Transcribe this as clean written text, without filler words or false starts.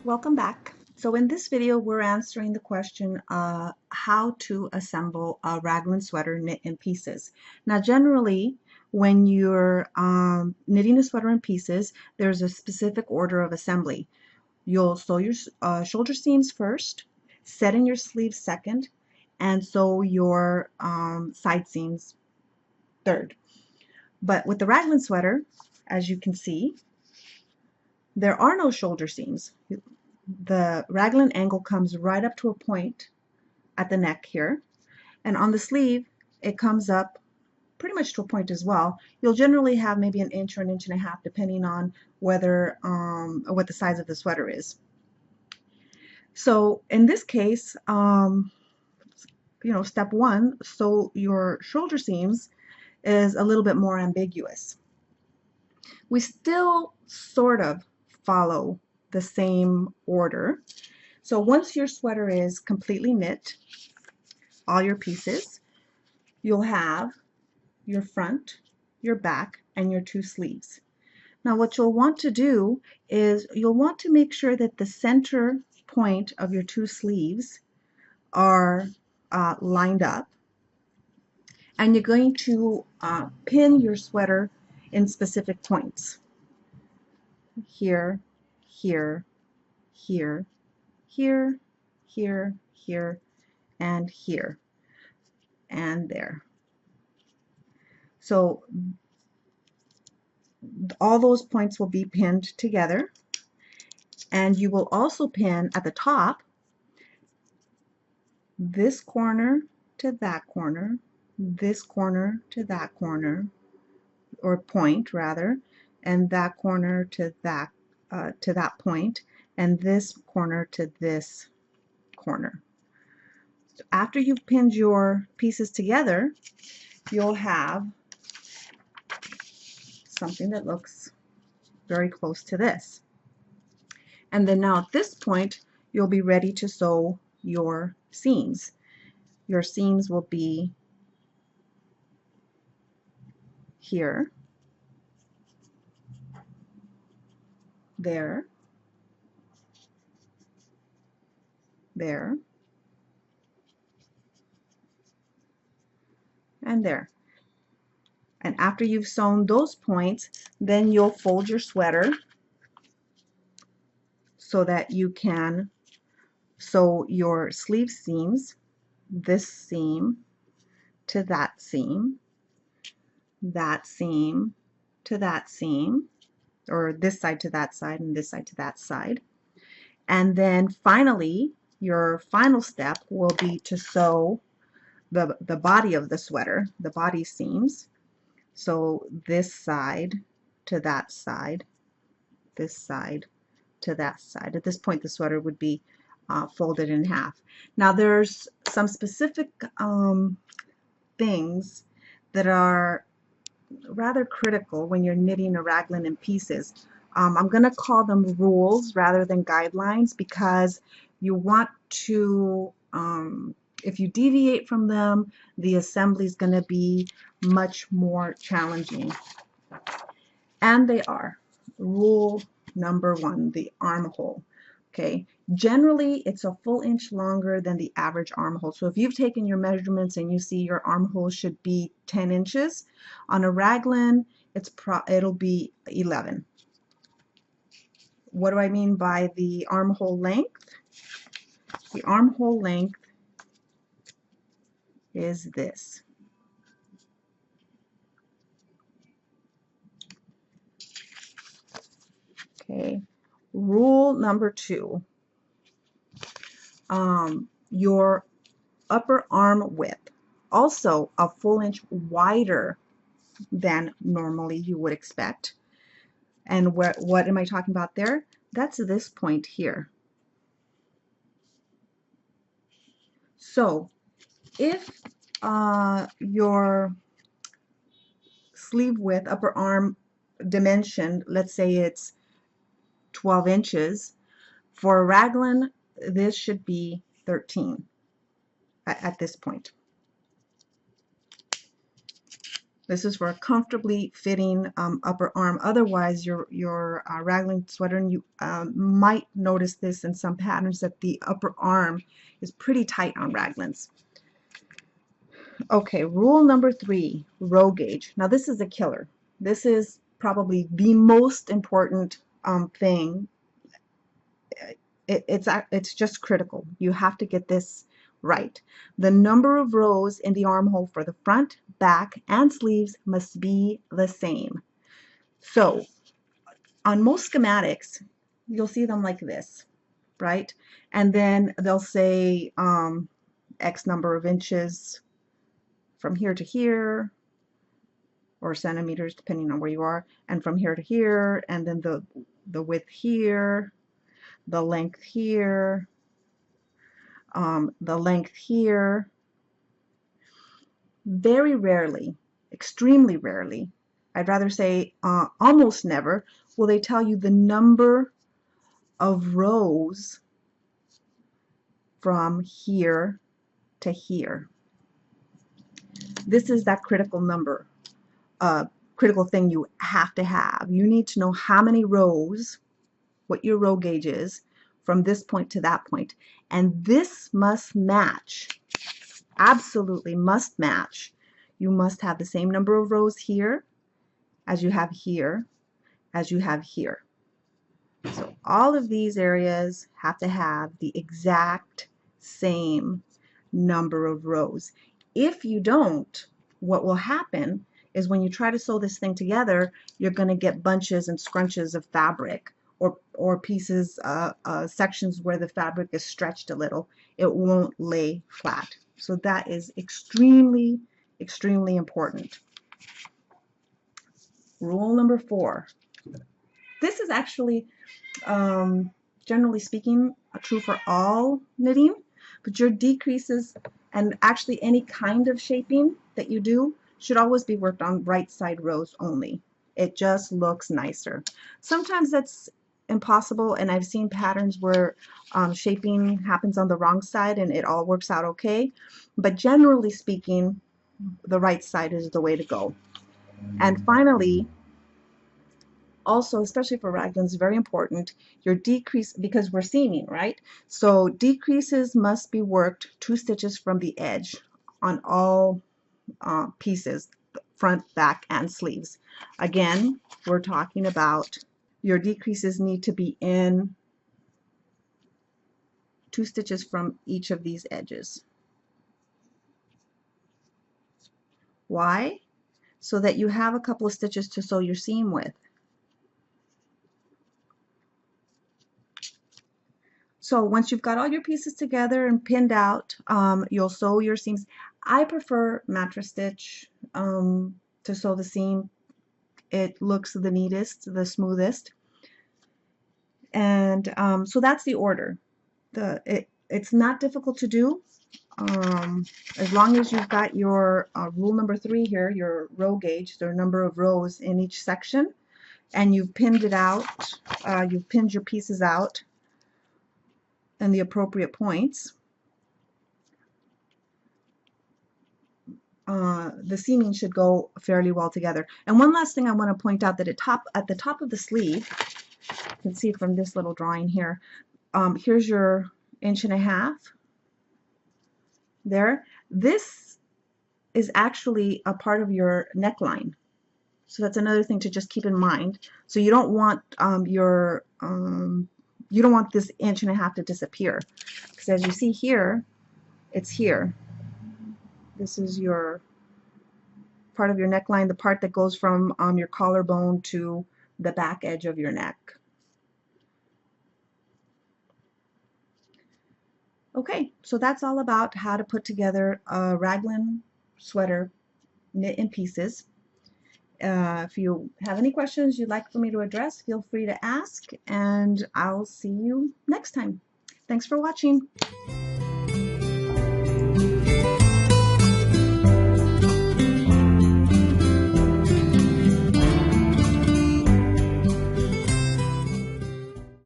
Welcome back. So in this video, we're answering the question, how to assemble a raglan sweater knit in pieces. Now, generally, when you're knitting a sweater in pieces, there's a specific order of assembly. You'll sew your shoulder seams first, set in your sleeves second, and sew your side seams third. But with the raglan sweater, as you can see, there are no shoulder seams. The raglan angle comes right up to a point at the neck here, and on the sleeve it comes up pretty much to a point as well. You'll generally have maybe an inch or an inch and a half depending on whether what the size of the sweater is. So in this case, step one, sew your shoulder seams, is a little bit more ambiguous. We still sort of follow the same order. So once your sweater is completely knit, all your pieces, you'll have your front, your back, and your two sleeves. Now what you'll want to do is you'll want to make sure that the center point of your two sleeves are lined up, and you're going to pin your sweater in specific points. Here, here, here, here, here, here, and here, and there. So all those points will be pinned together, and you will also pin at the top this corner to that corner, this corner to that corner, or point rather, and that corner to that point, and this corner to this corner. So after you've pinned your pieces together, you'll have something that looks very close to this. And then now at this point, you'll be ready to sew your seams. Your seams will be here, there, there, and there. And after you've sewn those points, then you'll fold your sweater so that you can sew your sleeve seams, this seam to that seam to that seam, or this side to that side and this side to that side. And then finally, your final step will be to sew the body of the sweater, the body seams. So this side to that side, this side to that side. At this point, the sweater would be folded in half. Now there's some specific things that are rather critical when you're knitting a raglan in pieces. I'm going to call them rules rather than guidelines, because you want to, if you deviate from them, the assembly is going to be much more challenging. And they are. Rule number one, the armhole. Okay, generally it's a full inch longer than the average armhole. So if you've taken your measurements and you see your armhole should be 10 inches, on a raglan it'll be 11. What do I mean by the armhole length? The armhole length is this. Okay, rule number two, your upper arm width, also a full inch wider than normally you would expect. And what am I talking about there? That's this point here. So if your sleeve width, upper arm dimension, let's say it's 12 inches, for a raglan this should be 13 at this point. This is for a comfortably fitting upper arm. Otherwise, your raglan sweater, and you might notice this in some patterns that the upper arm is pretty tight on raglans. Okay, rule number 3, row gauge. Now this is a killer. This is probably the most important thing. It's just critical. You have to get this right. The number of rows in the armhole for the front, back, and sleeves must be the same. So on most schematics, you'll see them like this, right? And then they'll say X number of inches from here to here, or centimeters depending on where you are, and from here to here, and then the width here, the length here, the length here. Very rarely, extremely rarely, I'd rather say almost never, will they tell you the number of rows from here to here. This is that critical number, critical thing you have to have. You need to know how many rows, what your row gauge is, from this point to that point. And this must match, absolutely must match. You must have the same number of rows here as you have here, as you have here. So all of these areas have to have the exact same number of rows. If you don't, what will happen is when you try to sew this thing together, you're going to get bunches and scrunches of fabric, or pieces, sections where the fabric is stretched a little. It won't lay flat. So that is extremely, extremely important. Rule number 4. This is actually, generally speaking, true for all knitting, but your decreases and actually any kind of shaping that you do should always be worked on right side rows only. It just looks nicer. Sometimes that's impossible, and I've seen patterns where shaping happens on the wrong side and it all works out okay, but generally speaking, the right side is the way to go. And finally, also, especially for raglans, very important, your decrease, because we're seaming, right? So decreases must be worked 2 stitches from the edge on all pieces, front, back, and sleeves. Again, we're talking about your decreases need to be in 2 stitches from each of these edges. Why? So that you have a couple of stitches to sew your seam with. So once you've got all your pieces together and pinned out, you'll sew your seams. I prefer mattress stitch to sew the seam. It looks the neatest, the smoothest. And so that's the order. It's not difficult to do. As long as you've got your rule number 3 here, your row gauge, the number of rows in each section, and you've pinned it out, you've pinned your pieces out and the appropriate points, the seaming should go fairly well together. And one last thing I want to point out, that at the top of the sleeve, you can see from this little drawing here, here's your 1.5 inches there. This is actually a part of your neckline. So that's another thing to just keep in mind. So you don't want you don't want this 1.5 inches to disappear, because as you see here, it's here. This is your part of your neckline, the part that goes from your collarbone to the back edge of your neck. Okay, so that's all about how to put together a raglan sweater knit in pieces. If you have any questions you'd like for me to address, feel free to ask, and I'll see you next time. Thanks for watching.